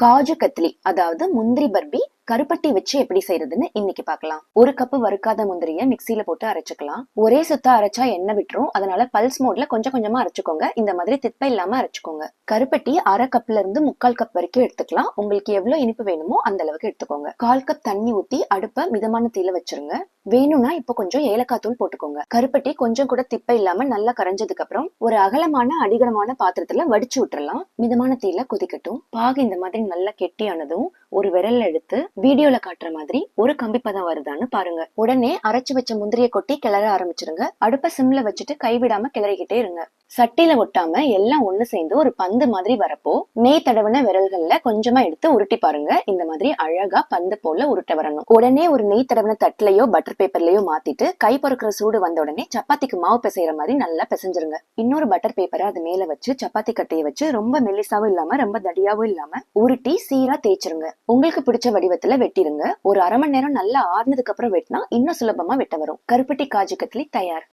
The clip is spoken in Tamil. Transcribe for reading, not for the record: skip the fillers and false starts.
காஜு கத்லி அதாவது முந்திரி பர்பி கருப்பட்டி வச்சு எப்படி செய்யறதுன்னு இன்னைக்கு பார்க்கலாம். ஒரு கப்பு வறுக்காத முந்திரிய மிக்சியில போட்டு அரைச்சுக்கலாம். ஒரே சுத்தா அரைச்சா எண்ணெய் விட்டுரும். அதனால பல்ஸ் மோட்ல கொஞ்சம் கொஞ்சமா அரைச்சுக்கோங்க. இந்த மாதிரி திப்பை இல்லாம அரைச்சுக்கோங்க. கருப்பட்டி அரை கப்ல இருந்து 3/4 கப் வரைக்கும் எடுத்துக்கலாம். உங்களுக்கு எவ்வளவு இனிப்பு வேணுமோ அந்த அளவுக்கு எடுத்துக்கோங்க. 1/4 கப் தண்ணி ஊத்தி அடுப்ப மிதமான தீயில வச்சிருங்க. வேணும்னா இப்ப கொஞ்சம் ஏலக்காய் தூள் போட்டுக்கோங்க. கருப்பட்டி கொஞ்சம் கூட திப்பை இல்லாம நல்லா கரைஞ்சதுக்கு அப்புறம் ஒரு அகலமான அடிகனமான பாத்திரத்துல வடிச்சு விட்டுறலாம். மிதமான தீயில கொதிக்கட்டும். பாகு இந்த மாதிரி நல்லா கெட்டியானதும் ஒரு விரல்ல எடுத்து வீடியோல காட்டுற மாதிரி ஒரு கம்பி பதம் வருதான்னு பாருங்க. உடனே அரைச்சு வச்ச முந்திரிய கொட்டி கிளற ஆரம்பிச்சிருங்க. அடுப்ப சிம்ல வச்சுட்டு கைவிடாம கிளறிக்கிட்டே இருங்க. சட்டியில ஒட்டாம எல்லாம் ஒண்ணு சேர்ந்து ஒரு பந்து மாதிரி வரப்போ நெய் தடவின விரல்கள்ல கொஞ்சமா எடுத்து உருட்டி பாருங்க. இந்த மாதிரி அழகா பந்து போல உருட்ட வரணும். உடனே ஒரு நெய் தடவின தட்டுலயோ பட்டர் பேப்பர்லயோ மாத்திட்டு கை பொறுக்கிற சூடு வந்த உடனே சப்பாத்திக்கு மாவு பிசைற மாதிரி நல்லா பிசைஞ்சிருங்க. இன்னொரு பட்டர் பேப்பரை அது மேல வச்சு சப்பாத்தி கட்டையை வச்சு ரொம்ப மெல்லிசாவும் இல்லாம ரொம்ப தடியாவும் இல்லாம உருட்டி சீரா தேய்ச்சிருங்க. உங்களுக்கு பிடிச்ச வடிவத்துல வெட்டிருங்க. ஒரு 1/2 மணி நேரம் நல்லா ஆறுனதுக்கு அப்புறம் வெட்டினா இன்னும் சுலபமா வெட்ட வரும். கருப்பட்டி காஜு கத்லி தயார்.